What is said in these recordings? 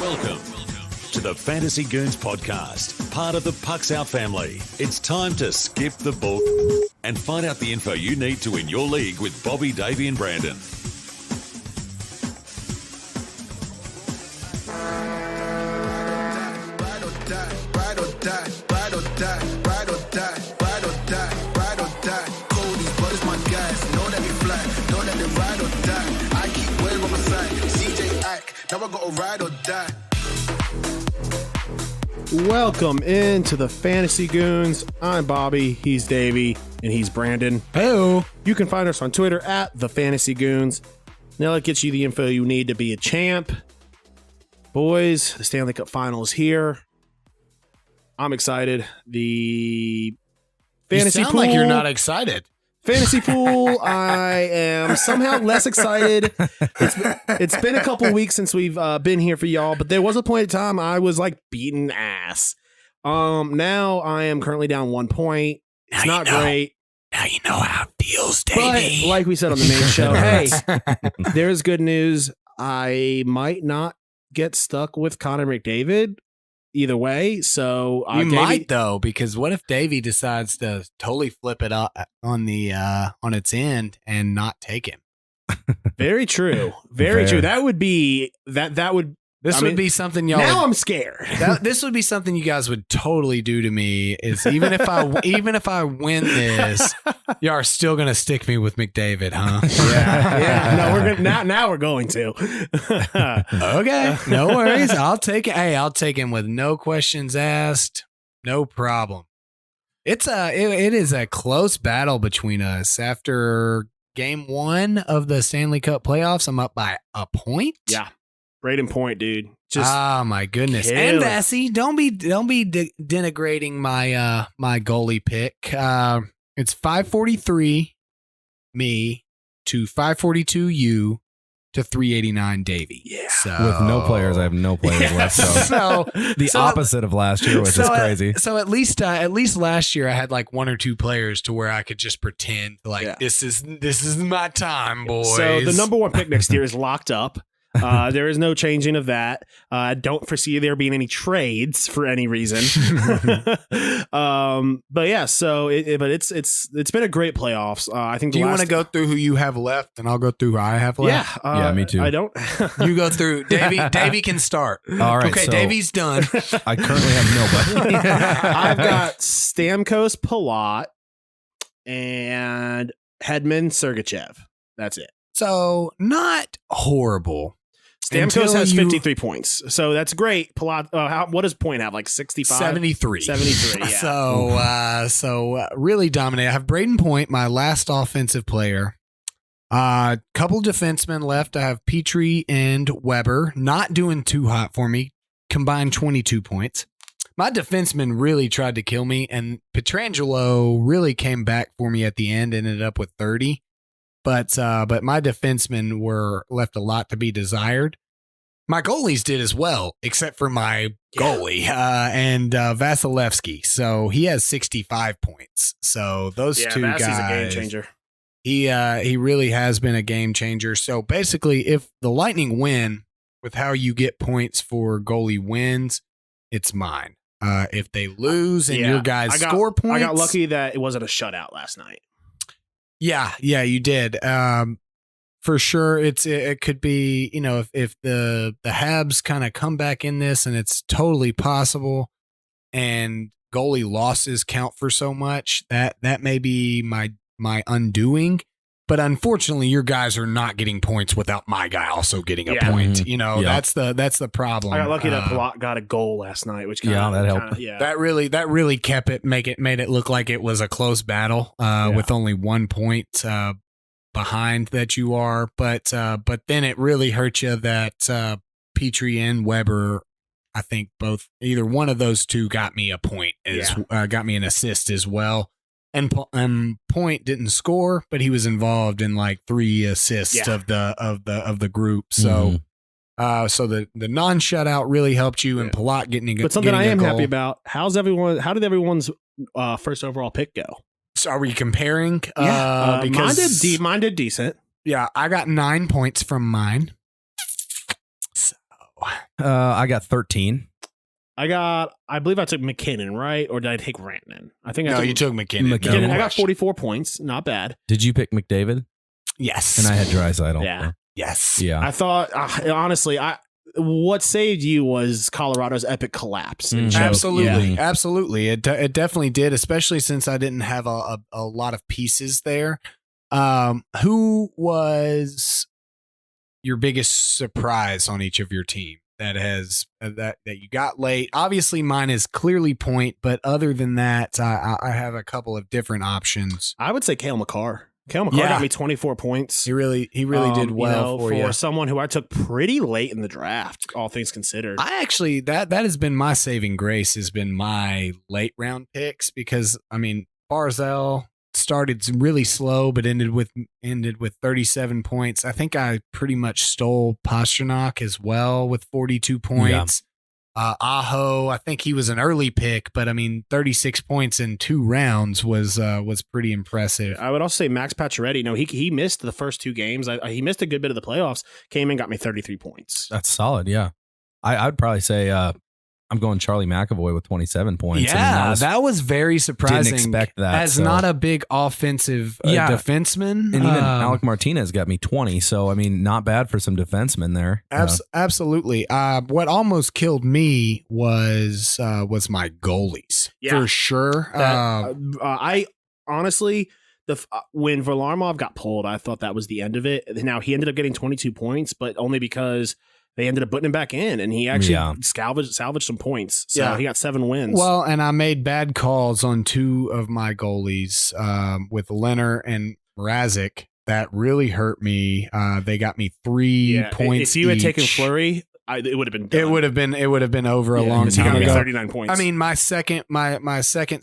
Welcome to the Fantasy Goons podcast, part of the Pucks Out family. It's time to skip the book and find out the info you need to win your league with Bobby, Davey, and Brandon. Welcome into the Fantasy Goons. I'm Bobby, he's Davey, and he's Brandon. Hello. You can find us on Twitter at the Fantasy Goons. Now that gets you the info you need to be a champ. Boys, the Stanley Cup Final is here. I'm excited. The fantasy You sound pool, like you're not excited. Fantasy pool, I am somehow less excited. It's been a couple weeks since we've been here for y'all, but there was a point in time I was like beating ass. Now I am currently down 1 point. It's not great. Now you know how it feels, But Davey. like we said on the main show, hey, there's good news. I might not get stuck with Connor McDavid either way. So You Davey- might though, because what if Davey decides to totally flip it up on the on its end and not take him? Very true. Very true. That would be that would. This would be something y'all. Now I'm scared. This would be something you guys would totally do to me. Is even if I win this, y'all are still gonna stick me with McDavid, huh? Yeah. No, we're gonna now we're going to. Okay, no worries. I'll take it. Hey, I'll take him with no questions asked. No problem. It is a close battle between us. After game 1 of the Stanley Cup playoffs, I'm up by a point. Yeah. Braden Point, dude. Just oh my goodness. kill And it. Vassy, don't be denigrating my my goalie pick. It's 543 me to 542 you to 389 Davey. Yeah. So, With no players, I have no players left. So the opposite of last year, which is crazy. So at least last year I had like 1 or 2 players to where I could just pretend like this is my time, boys. So the number 1 pick next year is locked up. There is no changing of that. I don't foresee there being any trades for any reason. But yeah, so it's been a great playoffs. I think. Do you want to go through who you have left, and I'll go through who I have left? Yeah, Yeah, me too. I don't. You go through. Davey can start. All right. Okay, so Davey's done. I currently have nobody. I've got Stamkos, Palat, and Hedman, Sergachev. That's it. So not horrible. Stamkos has 53 points, so that's great. Palat, what does Point have? Like 65? 73. 73, yeah. So really dominated. I have Braden Point, my last offensive player. Couple defensemen left. I have Petrie and Weber. Not doing too hot for me. Combined 22 points. My defenseman really tried to kill me, and Pietrangelo really came back for me at the end. Ended up with 30. But my defensemen were left a lot to be desired. My goalies did as well, except for my goalie and Vasilevsky. So he has 65 points. So those two Vassy's guys, a game changer. He really has been a game changer. So basically, if the Lightning win with how you get points for goalie wins, it's mine. If they lose and your guys score points, I got lucky that it wasn't a shutout last night. Yeah, you did. For sure, it could be, if the Habs kind of come back in this, and it's totally possible, and goalie losses count for so much, that may be my undoing. But unfortunately, your guys are not getting points without my guy also getting a point. Mm-hmm. That's the problem. I got lucky that Palat got a goal last night, which that helped. That really kept it made it look like it was a close battle with only 1 point behind that you are. But then it really hurt you that Petrie and Weber, I think either one of those two got me a point, got me an assist as well. And Point didn't score, but he was involved in like 3 assists of the group. So, so the non-shutout really helped you, and Palat getting a goal. But something I am happy about: how did everyone's first overall pick go? So are we comparing? Because mine did decent. Yeah, I got 9 points from mine. So I got 13. I believe I took McKinnon, right? Or did I take Rantanen? I think No, you took McKinnon. McKinnon. No I got question. 44 points. Not bad. Did you pick McDavid? Yes. And I had Draisaitl. Yeah. Yes. Yeah. I thought, honestly, what saved you was Colorado's epic collapse. Mhm. Absolutely. Yeah. Absolutely. It definitely did, especially since I didn't have a lot of pieces there. Who was your biggest surprise on each of your team that has that you got late? Obviously, mine is clearly Point, but other than that, I have a couple of different options. I would say Cale McCarr. Cale McCarr got me 24 points. He really did well for you. someone who I took pretty late in the draft, all things considered. I actually that has been my saving grace, has been my late round picks, because I mean Barzell started really slow but ended with 37 points. I think I pretty much stole Pasternak as well with 42 points. Aho, I think he was an early pick, but I mean 36 points in 2 rounds was pretty impressive. I would also say Max Pacioretty. No, he missed the first 2 games. He missed a good bit of the playoffs. Came in, got me 33 points. That's solid. Yeah. I'd probably say I'm going Charlie McAvoy with 27 points. Yeah, that was very surprising. Didn't expect that. As not a big offensive defenseman. And even Alec Martinez got me 20. So, I mean, not bad for some defensemen there. Absolutely. What almost killed me was my goalies, for sure. I honestly, when Varlamov got pulled, I thought that was the end of it. Now, he ended up getting 22 points, but only because they ended up putting him back in, and he actually salvaged some points. So he got 7 wins. Well, and I made bad calls on 2 of my goalies with Leonard and Mrazek. That really hurt me. They got me 3 points. If you had each. taken Fleury, it would have been done. It would have been over a long time He got ago. 39 points. I mean, my second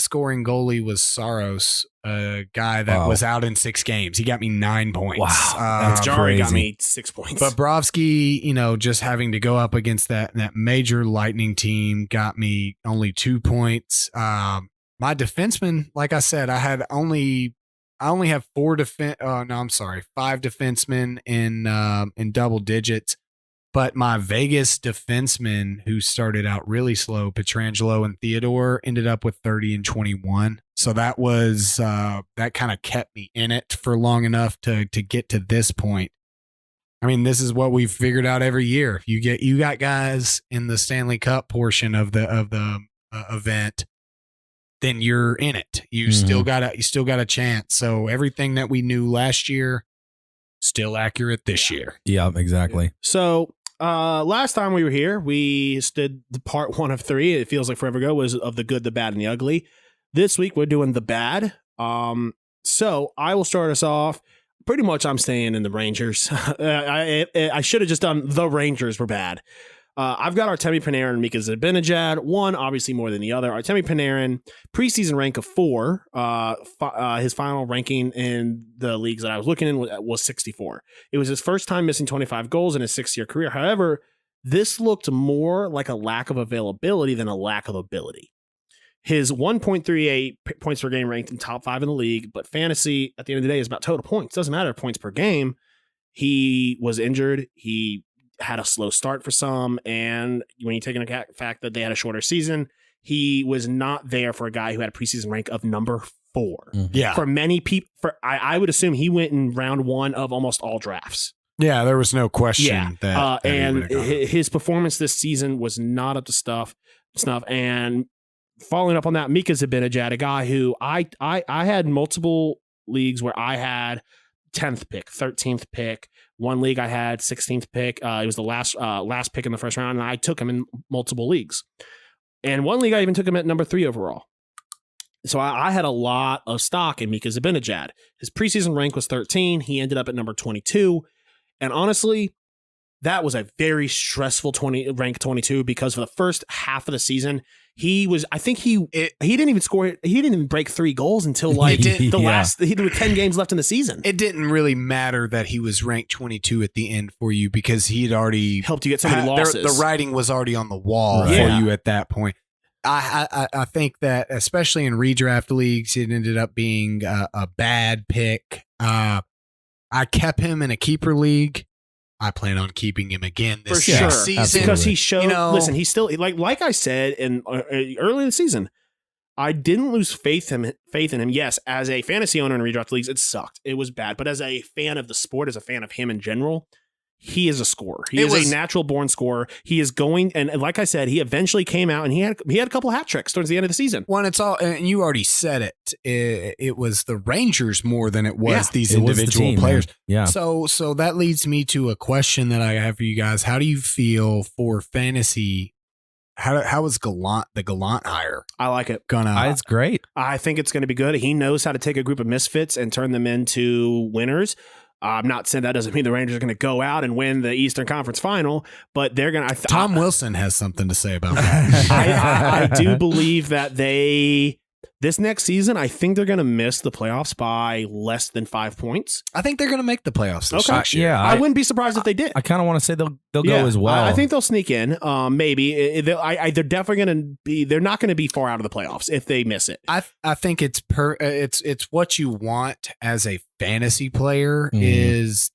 scoring goalie was Saros, a guy that was out in 6 games. He got me 9 points. Wow, that's Jari got crazy. me 6 points. But Bobrovsky, just having to go up against that major Lightning team got me only 2 points. My defenseman, like I said, I only have 5 defensemen in double digits. But my Vegas defensemen, who started out really slow, Pietrangelo and Theodore, ended up with 30 and 21. So that was that kind of kept me in it for long enough to get to this point. I mean, this is what we've figured out every year. You got guys in the Stanley Cup portion of the event, then you're in it. You still got a chance. So everything that we knew last year, still accurate this year. Yeah, exactly. So last time we were here, we did the part 1 of 3. It feels like forever ago, was of the good, the bad, and the ugly. This week we're doing the bad. So I will start us off. Pretty much I'm staying in the Rangers. I should have just done the Rangers were bad. I've got Artemi Panarin and Mika Zibanejad. One, obviously more than the other. Artemi Panarin, preseason rank of 4. His final ranking in the leagues that I was looking in was 64. It was his first time missing 25 goals in his 6-year career. However, this looked more like a lack of availability than a lack of ability. His 1.38 points per game ranked in top 5 in the league, but fantasy at the end of the day is about total points. Doesn't matter points per game. He was injured. He had a slow start for some, and when you take into account the fact that they had a shorter season, he was not there for a guy who had a preseason rank of number 4. Yeah. For many people, I would assume he went in round 1 of almost all drafts. Yeah, there was no question that and his performance this season was not up to snuff. And following up on that, Mika Zibanejad, a guy who I had multiple leagues where I had 10th pick, 13th pick. One league I had 16th pick. It was the last pick in the first round, and I took him in multiple leagues. And one league I even took him at number 3 overall. So I had a lot of stock in Mika Zibanejad. His preseason rank was 13. He ended up at number 22. And honestly, that was a very stressful rank 22, because for the first half of the season, he didn't even score. He didn't even break 3 goals until like last. There were 10 games left in the season. It didn't really matter that he was ranked 22 at the end for you, because he had already helped you get so many losses. The writing was already on the wall for you at that point. I think that especially in redraft leagues, it ended up being a bad pick. I kept him in a keeper league. I plan on keeping him again For this sure. season. Because he showed, You know- listen, he's still, like I said in early in the season, I didn't lose faith in him. Yes, as a fantasy owner in redraft leagues, it sucked. It was bad. But as a fan of the sport, as a fan of him in general, he is a scorer. He is a natural born scorer. He is going, and like I said, he eventually came out and he had a couple hat tricks towards the end of the season. When it's all, and you already said it, it was the Rangers more than it was these It was the individual team, players. man. Yeah. So that leads me to a question that I have for you guys. How do you feel for fantasy? How is the Gallant hire I like it. gonna? It's great. I think it's going to be good. He knows how to take a group of misfits and turn them into winners. I'm not saying that doesn't mean the Rangers are going to go out and win the Eastern Conference Final, but they're going to. Tom Wilson has something to say about that. I do believe that this next season, I think they're going to miss the playoffs by less than 5 points. I think they're going to make the playoffs this Okay. next year. Yeah. I wouldn't be surprised if they did. I kind of want to say they'll go as well. I think they'll sneak in. Maybe they're definitely going to be. They're not going to be far out of the playoffs if they miss it. I think it's what you want as a fantasy player Mhm. is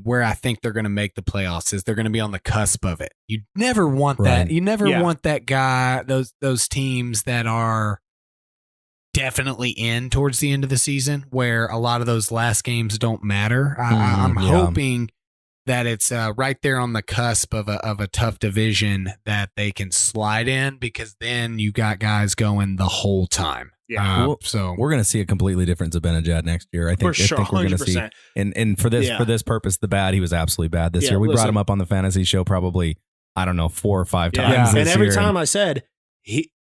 where I think they're going to make the playoffs is they're going to be on the cusp of it. You never want Right. that. You never Yeah. want that guy. Those teams that are definitely in towards the end of the season where a lot of those last games don't matter. I'm yeah. hoping that it's right there on the cusp of a tough division that they can slide in because then you got guys going the whole time. Yeah. Well, So we're going to see a completely different Zibanejad next year. I For think sure, we're going to see. 100%. And for this purpose, the bad, he was absolutely bad this Yeah, year. We brought listen. him up on the fantasy show probably, I don't know, 4 or 5 times. Yeah. this And every year. time I said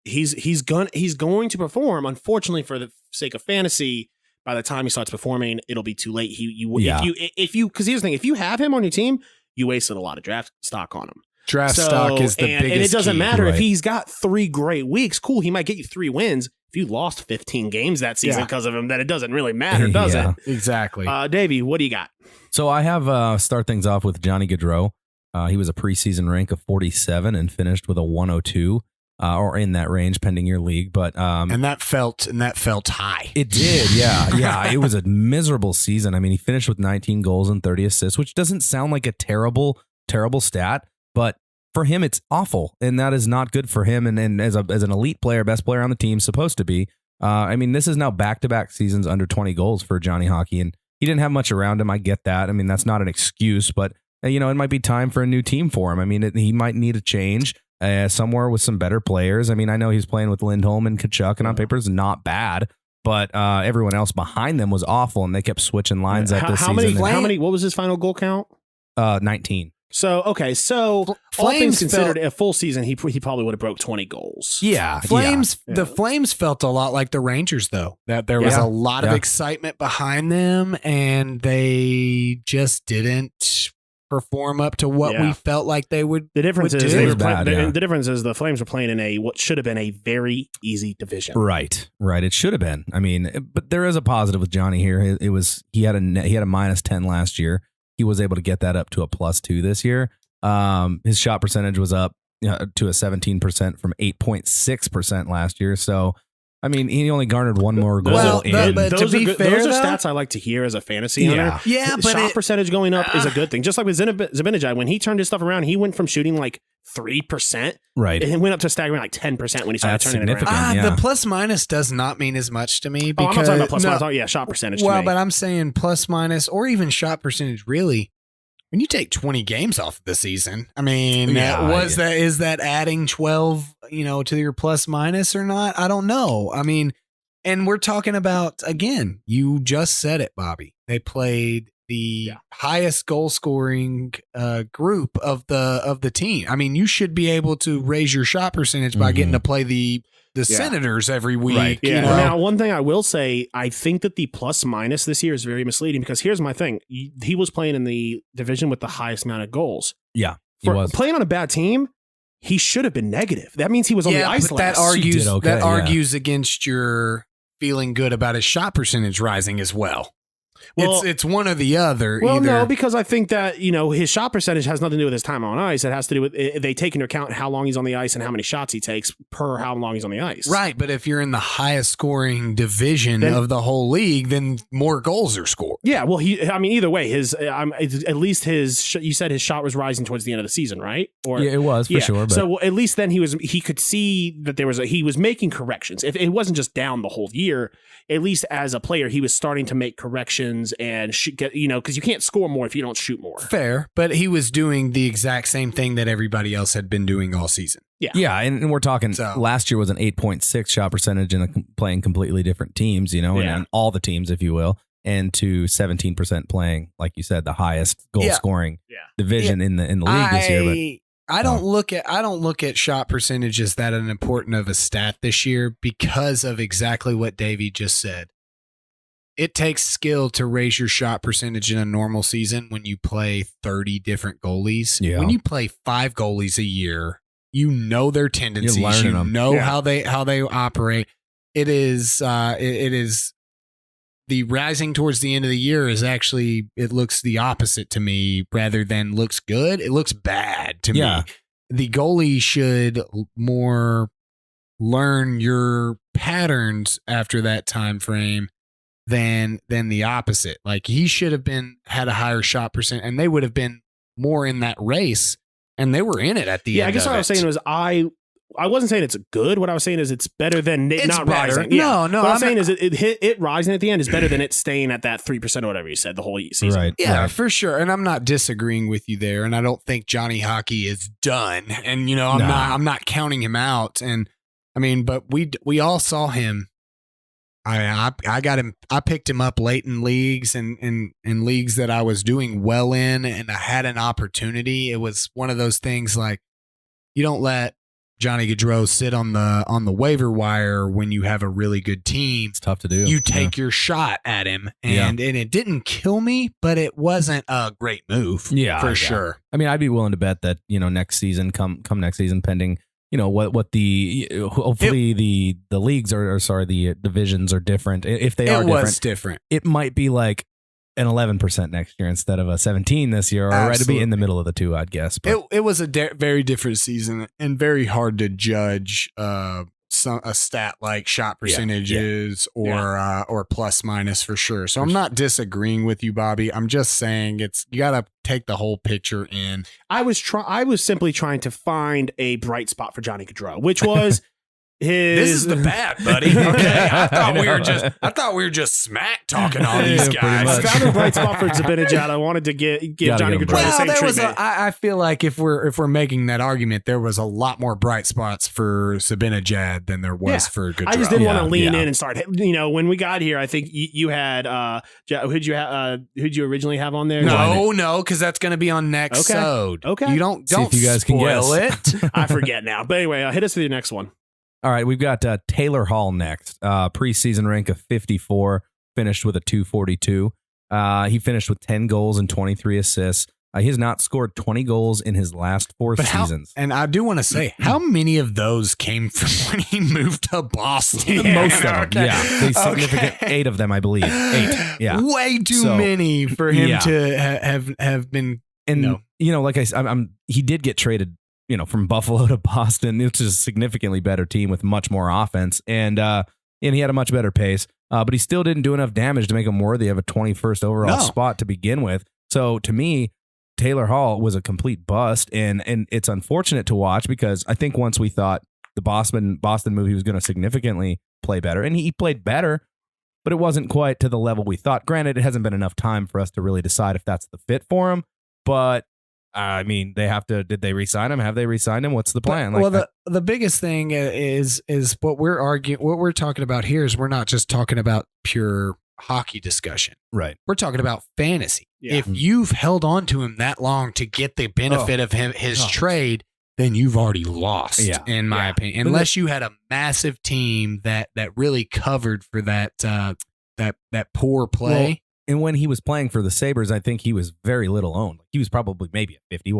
he's going to perform. Unfortunately, for the sake of fantasy, by the time he starts performing, it'll be too late. Yeah. If you because here's the thing: if you have him on your team, you wasted a lot of draft stock on him. draft stock is the biggest and it doesn't key. matter if Right. he's got 3 great weeks. Cool, he might get you 3 wins. If you lost 15 games that season Yeah. because of him, then it doesn't really matter, does Yeah. Exactly. it? Davey, what do you got? So I have start things off with Johnny Gaudreau. He was a preseason rank of 47 and finished with a 102 or in that range pending your league. But and that felt high. it did, yeah. It was a miserable season. I mean, he finished with 19 goals and 30 assists, which doesn't sound like a terrible stat, but for him, it's awful, and that is not good for him. And as an elite player, best player on the team, supposed to be. I mean, this is now back-to-back seasons under 20 goals for Johnny Hockey, and he didn't have much around him. I get that. I mean, that's not an excuse, but it might be time for a new team for him. I mean, he might need a change somewhere with some better players. I mean, I know he's playing with Lindholm and Kachuk, and on paper is not bad, but everyone else behind them was awful, and they kept switching lines up this How season. many? What was his final goal count? 19. So okay, so all Flames things considered, felt- a full season, he probably would have broke 20 goals. Yeah, Flames. yeah. The Flames felt a lot like the Rangers, though. That there was Yeah. a lot of Yeah. excitement behind them, and they just didn't perform up to what Yeah. we felt like they would. The difference Would is do. they It were was bad, yeah. the difference is the Flames were playing in what should have been a very easy division. Right. It should have been. I mean, but there is a positive with Johnny here. He had a -10 last year. He was able to get that up to a +2 this year. His shot percentage was up to a 17% from 8.6% last year. So, I mean, he only garnered one more goal. Well, in. but to those are be good, fair, those are though- stats I like to hear as a fantasy owner. Yeah, but shot percentage going up is a good thing. Just like with Zibanejad, when he turned his stuff around, he went from shooting like 3%, Right. and it went up to staggering like 10% when he started That's turning it around. significant. Yeah. The plus minus does not mean as much to me Oh, I'm because not talking about plus no, minus. Yeah, shot percentage. Well, to me. but I'm saying plus minus or even shot percentage. Really, when you take 20 games off of the season, I mean, Yeah, is that adding 12, to your plus minus or not? I don't know. I mean, and we're talking about, again, you just said it, Bobby. They played the highest goal scoring group of the team. I mean, you should be able to raise your shot percentage by getting to play the Senators every week. Right. Yeah. You know? Now, one thing I will say, I think that the plus minus this year is very misleading because here's my thing: he was playing in the division with the highest amount of goals. Yeah, he For was. playing on a bad team, he should have been negative. That means he was on the ice but that less. argues did okay, that yeah. argues against your feeling good about his shot percentage rising as well. Well, it's one or the other. Well, either. no, because I think that, his shot percentage has nothing to do with his time on ice. It has to do with they take into account how long he's on the ice and how many shots he takes per how long he's on the ice. Right, but if you're in the highest scoring division Then- of the whole league, then more goals are scored. Yeah, well, either way, at least you said his shot was rising towards the end of the season, right? Or Yeah, it was for sure. But So at least then he could see that he was making corrections. If it wasn't just down the whole year, at least as a player, he was starting to make corrections and because you can't score more if you don't shoot more. Fair, but he was doing the exact same thing that everybody else had been doing all season. yeah, and we're talking last year was an 8.6 shot percentage and playing completely different teams, and all the teams, if you will, and to 17% playing, like you said, the highest goal scoring division in the league this year. But I don't look at shot percentage as that an important of a stat this year because of exactly what Davey just said. It takes skill to raise your shot percentage in a normal season when you play 30 different goalies. Yeah. When you play 5 goalies a year, you know their tendencies, learning them. know how they operate. It is the rising towards the end of the year is actually, it looks the opposite to me rather than looks good. It looks bad to me. The goalie should more learn your patterns after that time frame than the opposite. Like he should have had a higher shot percent and they would have been more in that race and they were in it at the end. I guess what I was saying was I wasn't saying it's good. What I was saying is it's better than it not better. rising. Yeah. No. What I'm saying is it rising at the end is better than it staying at that 3% or whatever you said the whole season. right, Yeah, right. for sure. And I'm not disagreeing with you there. And I don't think Johnny Hockey is done. And I'm not counting him out. And I mean, but we all saw him. I got him. I picked him up late in leagues and in leagues that I was doing well in, and I had an opportunity. It was one of those things like you don't let Johnny Gaudreau sit on the waiver wire when you have a really good team. It's tough to do. You take your shot at him, and it didn't kill me, but it wasn't a great move. For sure. I mean, I'd be willing to bet that next season, come next season, pending what the hopefully the leagues the divisions are different. If they are different, it might be like an 11% next year instead of a 17 this year, or right to be in the middle of the two, I'd guess. But it was a very different season and very hard to judge a stat like shot percentages or plus minus for sure. So I'm not disagreeing with you, Bobby. I'm just saying you got to take the whole picture in. I was simply trying to find a bright spot for Johnny Gaudreau, which was This is the bad, buddy. Okay, I thought we were just smack talking all these guys. I found a bright spot for Zibanejad. I wanted to give Johnny Gaudreau the same treatment. I feel like if we're making that argument, there was a lot more bright spots for Zibanejad than there was for Gaudreau. I just didn't want to lean in and start. When we got here, I think you had who'd you originally have on there? No, because that's going to be on next episode. Okay, you don't see if you guys spoil can guess. it. I forget now. But anyway, hit us with your next one. all right, we've got Taylor Hall next. Preseason rank of 54, finished with a 242. He finished with 10 goals and 23 assists. He has not scored 20 goals in his last 4 seasons. And I do want to say, how many of those came from when he moved to Boston? Most of them, The significant 8 of them, I believe. 8, yeah. Way too many for him to have been. And, like I said, he did get traded from Buffalo to Boston, which is a significantly better team with much more offense. And he had a much better pace, but he still didn't do enough damage to make him worthy of a 21st overall spot to begin with. So to me, Taylor Hall was a complete bust. And it's unfortunate to watch because I think once we thought the Boston move, he was going to significantly play better. And he played better, but it wasn't quite to the level we thought. Granted, it hasn't been enough time for us to really decide if that's the fit for him, but I mean, they have to. Did they re-sign him? Have they re-signed him? What's the plan? The biggest thing is what we're talking about here is we're not just talking about pure hockey discussion, right? We're talking about fantasy. Yeah. If you've held on to him that long to get the benefit of his trade, then you've already lost. In my opinion, unless you had a massive team that really covered for that poor play. Well, and when he was playing for the Sabres, I think he was very little owned. He was probably maybe a 50,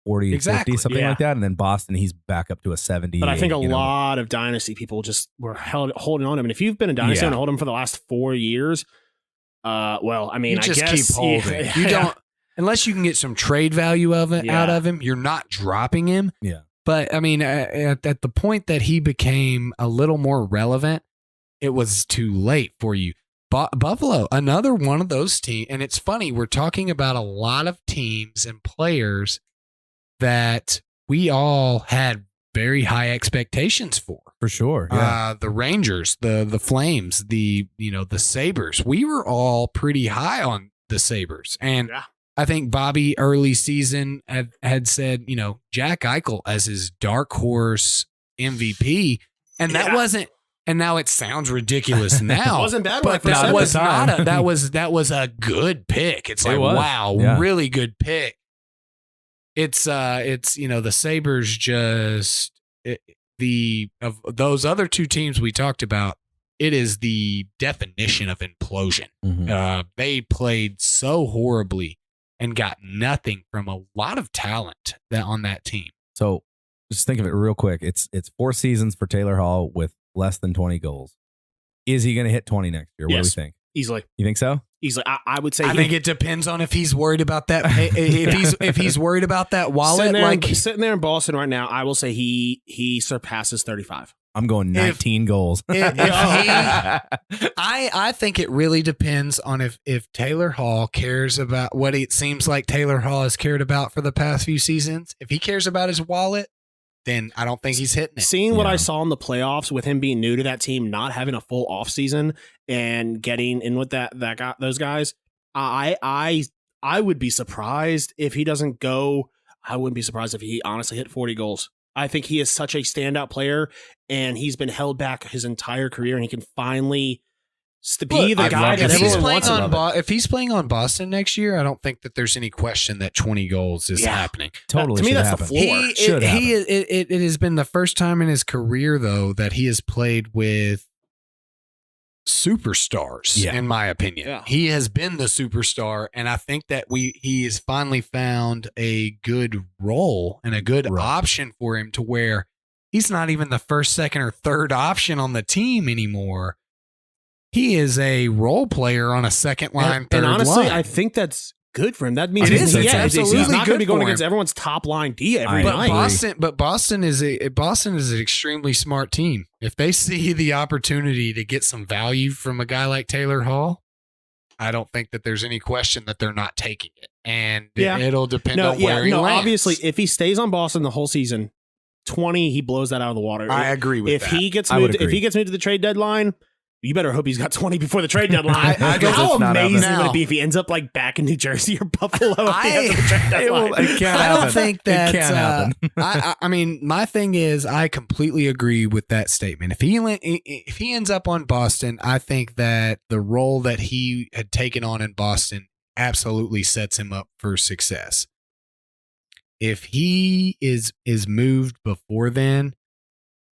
40, 50, something like that. And then Boston, he's back up to a 70. But I think a lot of Dynasty people just were holding on to him. And if you've been a Dynasty and hold him for the last 4 years, Well, I mean, You just I guess keep holding. Yeah. You don't unless you can get some trade value of it out Yeah. of him. You're not dropping him. Yeah. But I mean, at the point that he became a little more relevant, it was too late for you. Buffalo, another one of those teams, and it's funny. We're talking about a lot of teams and players that we all had very high expectations for. For sure. Yeah. The Rangers, the Flames, the Sabres. We were all pretty high on the Sabres. And Yeah. I think Bobby early season had said, Jack Eichel as his dark horse MVP. And that Yeah. wasn't, and now it sounds ridiculous now. It wasn't bad when I but first that said was it. not that was a good pick. It's It like, was. wow, Yeah. really good pick. It's the Sabres just of those other two teams we talked about, it is the definition of implosion. Mhm. They played so horribly and got nothing from a lot of talent on that team. So just think of it real quick. It's 4 seasons for Taylor Hall with less than 20 goals. Is he going to hit 20 next year? What do we Yes. think? Easily. You think so? I would say I think it depends on if he's worried about that. If he's worried about that wallet, sitting there in Boston right now, I will say he surpasses 35. I'm going 19 goals. I think it really depends on if Taylor Hall cares about what it seems like Taylor Hall has cared about for the past few seasons. If he cares about his wallet, then I don't think he's hitting it. Seeing what Yeah. I saw in the playoffs with him being new to that team, not having a full offseason and getting in with that guy, those guys, I would be surprised if he doesn't go. I wouldn't be surprised if he honestly hit 40 goals. I think he is such a standout player, and he's been held back his entire career, and he can finally be the I'd guy love to that see If he's, everyone playing wants. on if he's playing on Boston next year, I don't think that there's any question that 20 goals is Yeah. happening. Totally. To me, should that's the happen. floor. Should happen. It has been the first time in his career, though, that he has played with superstars, Yeah. in my opinion. Yeah. He has been the superstar, and I think that he has finally found a good role and a good Right. option for him to where he's not even the first, second, or third option on the team anymore. He is a role player on a second line, third and honestly, line. I think that's good for him. That means It is. It's he's absolutely not going to good be going for against him. everyone's top line D every I night. agree. But Boston is an extremely smart team. If they see the opportunity to get some value from a guy like Taylor Hall, I don't think that there's any question that they're not taking it. And Yeah. it'll depend on where he lands. obviously, if he stays on Boston the whole season, 20, he blows that out of the water. I agree with if that. he gets I would moved, if agree. he gets moved to the trade deadline, you better hope he's got 20 before the trade deadline. I guess How it's not amazing happening. would it be if he ends up like back in New Jersey or Buffalo at the I- end of the trade It will- deadline? it can't I don't happen. think that It can't happen. I mean, my thing is, I completely agree with that statement. If he ends up on Boston, I think that the role that he had taken on in Boston absolutely sets him up for success. If he is moved before then,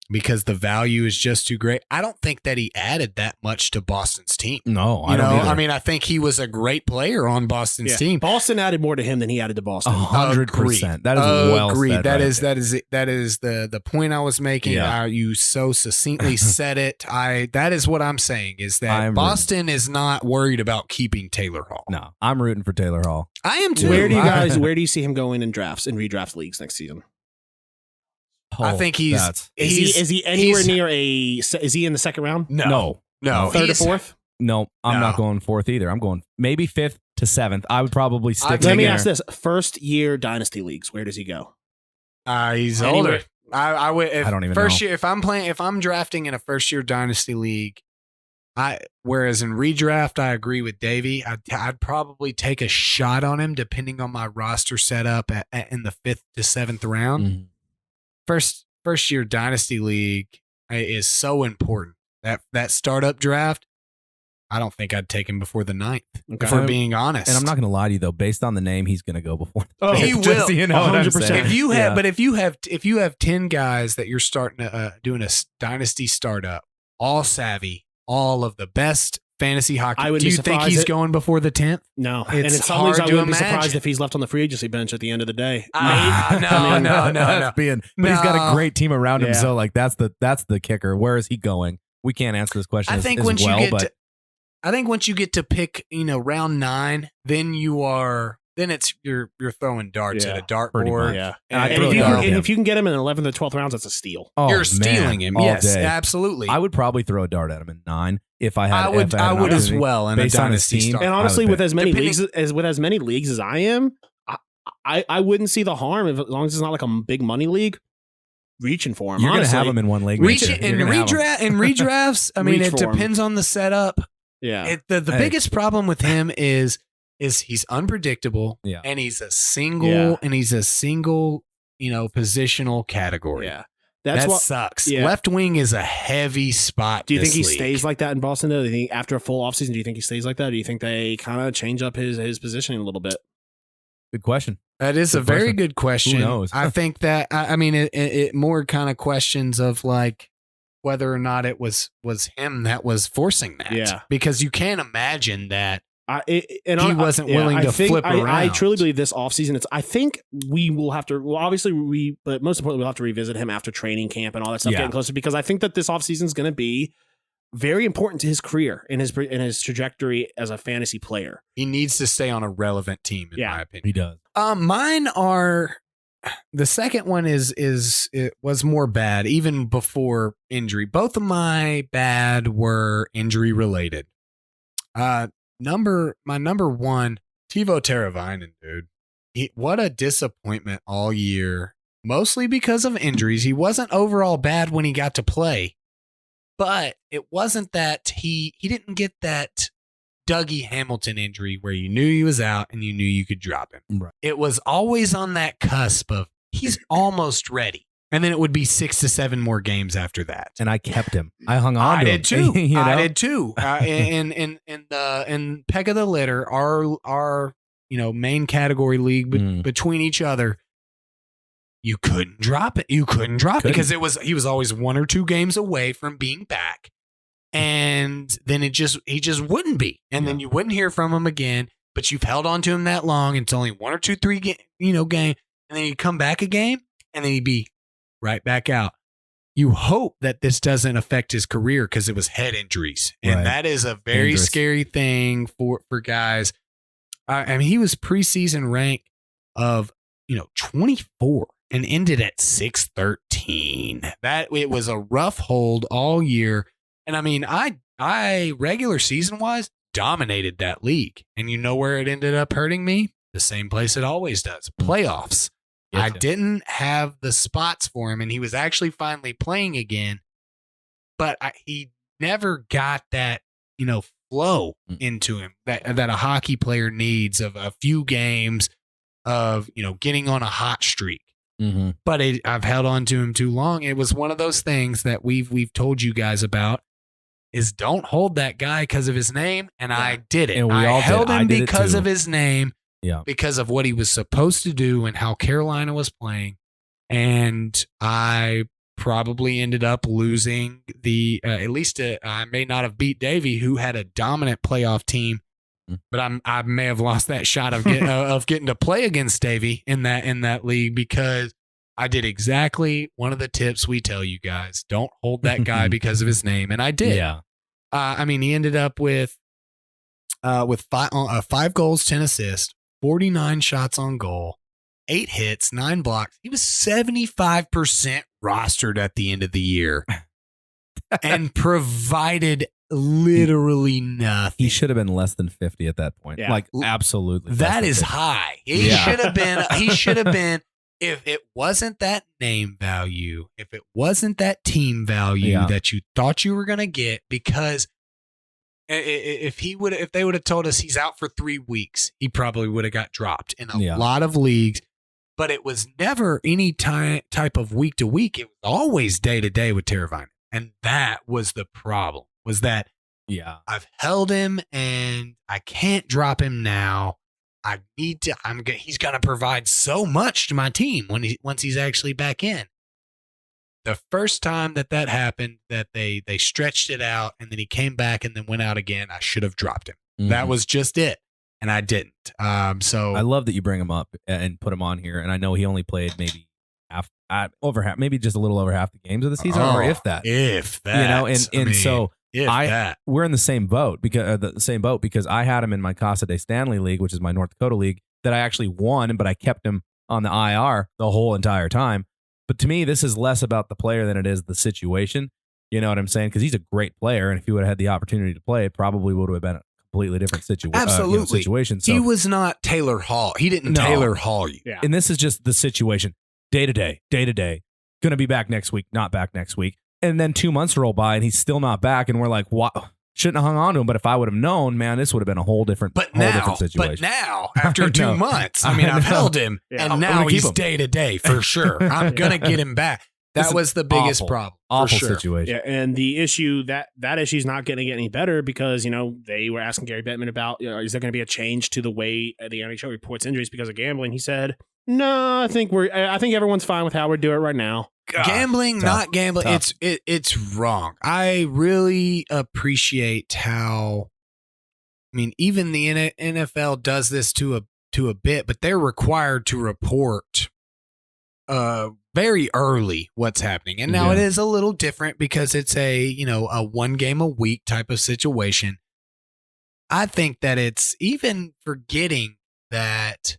because the value is just too great, I don't think that he added that much to Boston's team. No, I don't either. I mean, I think he was a great player on Boston's Yeah. team. Boston added more to him than he added to Boston. 100%. That is well Agreed. said. That right is the point I was making. Yeah. You so succinctly said it. That is what I'm saying is that I'm Boston is not worried about keeping Taylor Hall. No, I'm rooting for Taylor Hall. I am too. Where do you see him going in drafts and redraft leagues next season? I think he's Is he anywhere near is he in the second round? no. Third or he's- fourth? No, I'm No. not going fourth either. I'm going maybe 5th to 7th. I would probably stick. Let in me there. ask this: first year dynasty leagues, where does he go? He's Anywhere. older. I would. If I don't even first know. year. If I'm drafting in a first year dynasty league, whereas in redraft, I agree with Davey. I'd probably take a shot on him depending on my roster setup in the 5th to 7th round. Mhm. First year dynasty league is so important. That startup draft, I don't think I'd take him before the 9th. Okay. If we're being honest, And I'm not going to lie to you though. Based on the name, he's going to go before. Oh, He Just will. so you know what I'm 100%. saying. If you have, Yeah. but if you have 10 guys that you're starting to doing a dynasty startup, all savvy, all of the best fantasy hockey. I would Do be you think surprised he's that- going before the 10th? No, It's and in some leagues, I hard to wouldn't be surprised imagine. if he's left on the free agency bench at the end of the day. No, That's being, but he's got No. a great team around him. Yeah. So like that's the kicker. Where is he going? We can't answer this question I as, think as once well, you get but to, I think once you get to pick, round 9, then it's you're throwing darts Yeah, at a pretty dartboard. much. Yeah. And If you can get him in the 11th or 12th rounds, that's a steal. Oh, you're man, stealing him. all Yes, day. absolutely. I would probably throw a dart at him in 9 if I had. I would. if I had I an would as opportunity. well in a Based on his dynasty team. start. And I honestly, would with pick. as many Depending- leagues as I am, I wouldn't see the harm as long as it's not like a big money league. Reaching for him, You're going to honestly. have him in one league. Reach too. it You're in gonna have him. redrafts. I mean, Reach it for him. depends on the setup. Yeah, The Hey. biggest problem with him is he's unpredictable. Yeah. And he's a single positional category. yeah. That That's what. sucks. yeah. Left wing is a heavy spot. Do you think he this league. stays like that in Boston? Though, do you think after a full offseason, do you think he stays like that? Or do you think they kind of change up his positioning a little bit? Good question. That is a Good very question. good question. Who knows? I think that I mean it more kind of questions of like whether or not it was him that was forcing that. Yeah. Because you can't imagine that He wasn't willing to flip I around. truly believe this offseason, I think we will have to, well, obviously, but most importantly, we'll have to revisit him after training camp and all that stuff Yeah. getting closer, because I think that this offseason is going to be very important to his career and his trajectory as a fantasy player. he needs to stay on a relevant team, in Yeah. my opinion. He does. Mine are the second one is it was more bad even before injury. Both of my bad were injury related. My number one, Teuvo Teravainen, dude. What a disappointment all year, mostly because of injuries. He wasn't overall bad when he got to play, but it wasn't that he didn't get that Dougie Hamilton injury where you knew he was out and you knew you could drop him. Right. It was always on that cusp of he's almost ready. And then it would be 6 to 7 more games after that. And I kept him. I hung on I to did him. too. You know? I did too. In Peg of the Litter, our main category league between each other, you couldn't drop it. You couldn't drop it because he was always 1 or 2 games away from being back. And then he just wouldn't be. And then you wouldn't hear from him again. But you've held on to him that long. It's only 1 or 2, 3 game. And then he'd come back a game, and then he'd be right back out. You hope that this doesn't affect his career because it was head injuries. And Right. that is a very Dangerous. scary thing for guys. I mean, he was preseason rank of 24 and ended at 613. That it was a rough hold all year. And I mean, I regular season wise dominated that league. And you know where it ended up hurting me? The same place it always does. Playoffs. I Getcha. didn't have the spots for him, and he was actually finally playing again. But he never got that, flow into him that a hockey player needs of a few games of, getting on a hot streak. Mm-hmm. But I've held on to him too long. It was one of those things that we've told you guys about is don't hold that guy because of his name. And I did it. And we I all held did. I him did it because too. of his name. Yeah. Because of what he was supposed to do and how Carolina was playing. And I probably ended up losing at least I may not have beat Davey, who had a dominant playoff team, but I may have lost that shot of getting to play against Davey in that league because I did exactly one of the tips we tell you guys: don't hold that guy because of his name, and I did. Yeah. I mean, he ended up with 5 goals, 10 assists, 49 shots on goal, 8 hits, 9 blocks. He was 75% rostered at the end of the year and provided literally nothing. He should have been less than 50 at that point. Yeah. Like, absolutely. less That than is 50. high. He Yeah. should have been if it wasn't that name value, if it wasn't that team value Yeah. that you thought you were going to get, because if they would have told us he's out for 3 weeks, he probably would have got dropped in a lot of leagues. But it was never any type of week to week. It was always day to day with Teravainen. And that was the problem, was that Yeah. I've held him and I can't drop him now. I need to. He's going to provide so much to my team once he's actually back in. The first time that happened, that they stretched it out and then he came back and then went out again, I should have dropped him. That Mhm. was just it, and I didn't. So I love that you bring him up and put him on here. And I know he only played maybe over half, maybe just a little over half the games of the season, or if that. if that, And I mean, so If that. We're in the same boat because I had him in my Casa de Stanley League, which is my North Dakota league, that I actually won, but I kept him on the IR the whole entire time. But to me, this is less about the player than it is the situation. You know what I'm saying? Because he's a great player, and if he would have had the opportunity to play, it probably would have been a completely different situation. So, he was not Taylor Hall. He didn't Taylor Hall you. Yeah. and this is just the situation, day to day. Going to be back next week, not back next week. And then 2 months roll by, and he's still not back, and we're like, what? Shouldn't have hung on to him. But if I would have known, man, this would have been a whole different situation. But now, after 2 months, I've held him, and now he's day to day for sure. I'm gonna get him back. That was the biggest problem. Awful for sure. situation. Yeah, and the issue that issue is not going to get any better because they were asking Gary Bettman about is there going to be a change to the way the NHL reports injuries because of gambling. He said, "No, I think everyone's fine with how we do it right now." Gambling, not gambling. Tough. It's wrong. I really appreciate how. I mean, even the NFL does this to a bit, but they're required to report very early what's happening. And now it is a little different because it's a one game a week type of situation. I think that it's even forgetting that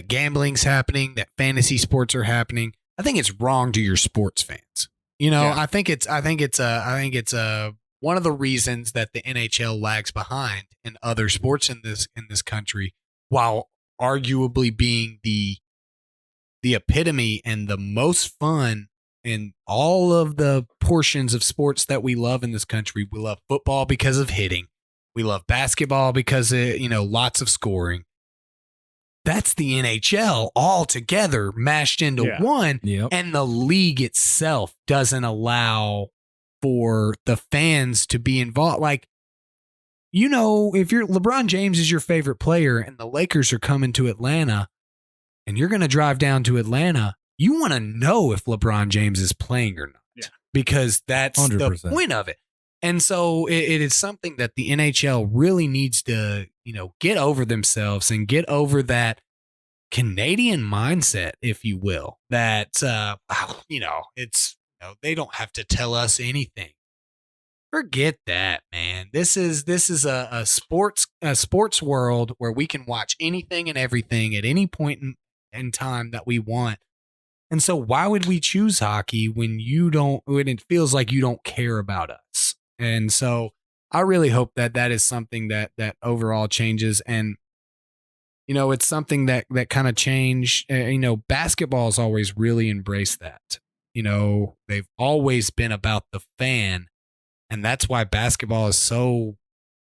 gambling's happening, that fantasy sports are happening. I think it's wrong to your sports fans. I think it's one of the reasons that the NHL lags behind in other sports in this country, while arguably being the epitome and the most fun in all of the portions of sports that we love in this country. We love football because of hitting. We love basketball because of, lots of scoring. That's the NHL all together mashed into one. Yep. And the league itself doesn't allow for the fans to be involved. Like, if LeBron James is your favorite player and the Lakers are coming to Atlanta, and you're going to drive down to Atlanta, you want to know if LeBron James is playing or not, because that's 100%. The point of it. And so it is something that the NHL really needs to, get over themselves and get over that Canadian mindset, if you will, that, they don't have to tell us anything. Forget that, man. This is a sports world where we can watch anything and everything at any point in time that we want. And so why would we choose hockey when it feels like you don't care about us? And so I really hope that is something that overall changes. And, it's something that kind of changed. Basketball's always really embraced that. They've always been about the fan. And that's why basketball is so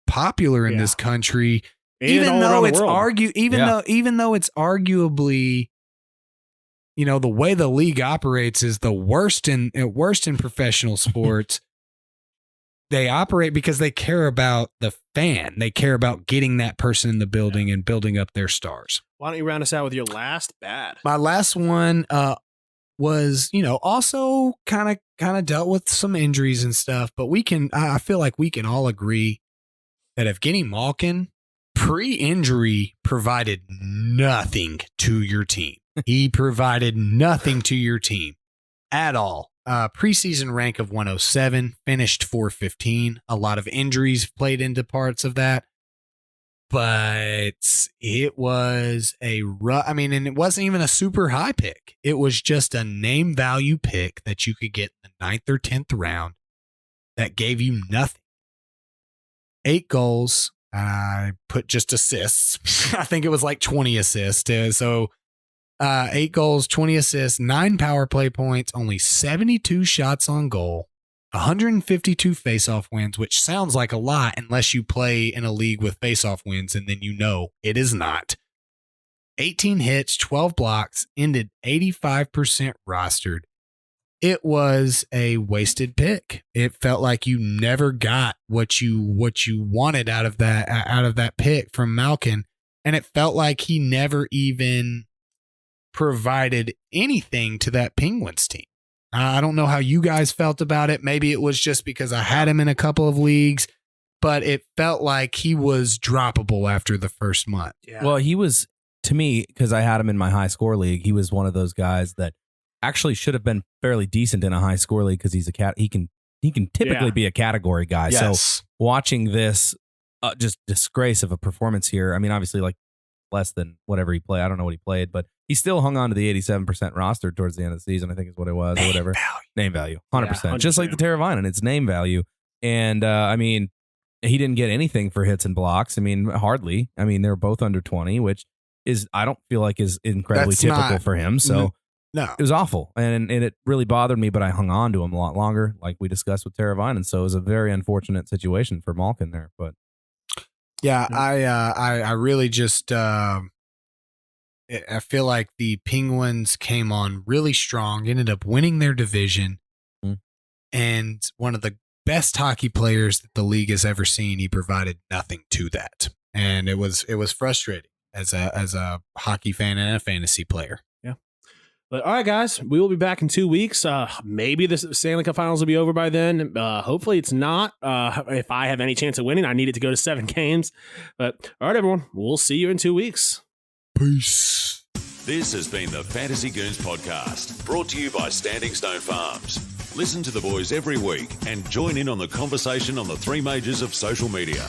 popular in this country. Even though it's arguably, the way the league operates is the worst in professional sports. They operate because they care about the fan. They care about getting that person in the building and building up their stars. Why don't you round us out with your last bad? My last one was, also kind of dealt with some injuries and stuff, but I feel like we can all agree that Evgeny Malkin pre-injury provided nothing to your team. He provided nothing to your team at all. Preseason rank of 107, finished 415. A lot of injuries played into parts of that. But it was and it wasn't even a super high pick. It was just a name value pick that you could get in the 9th or 10th round that gave you nothing. 8 goals. I put just assists. I think it was like 20 assists. So 8 goals, 20 assists, 9 power play points, only 72 shots on goal, 152 faceoff wins, which sounds like a lot unless you play in a league with faceoff wins, and then it is not. 18 hits, 12 blocks, ended 85% rostered. It was a wasted pick. It felt like you never got what you wanted out of that pick from Malkin, and it felt like he never even provided anything to that Penguins team. I don't know how you guys felt about it. Maybe it was just because I had him in a couple of leagues, but it felt like he was droppable after the first month. Yeah. Well, he was, to me, because I had him in my high score league, he was one of those guys that actually should have been fairly decent in a high score league because he's he can typically Yeah. be a category guy. Yes. So watching this just disgrace of a performance here. I mean, obviously like less than whatever he played. I don't know what he played, but he still hung on to the 87% roster towards the end of the season, I think is what it was, or whatever. Name value. 100%. Yeah, Just like the Teravainen, it's name value. And I mean, he didn't get anything for hits and blocks. I mean, hardly. I mean, they're both under 20, which is, I don't feel like is incredibly That's typical not- for him. So No. it was awful. And it really bothered me, but I hung on to him a lot longer, like we discussed with Teravainen. So it was a very unfortunate situation for Malkin there. But Yeah, I really just I feel like the Penguins came on really strong, ended up winning their division, and one of the best hockey players that the league has ever seen, he provided nothing to that, and it was frustrating as a hockey fan and a fantasy player. But all right, guys, we will be back in 2 weeks. Maybe the Stanley Cup Finals will be over by then. Hopefully it's not. If I have any chance of winning, I need it to go to 7 games. But all right, everyone, we'll see you in 2 weeks. Peace. This has been the Fantasy Goons podcast, brought to you by Standing Stone Farms. Listen to the boys every week and join in on the conversation on the 3 majors of social media.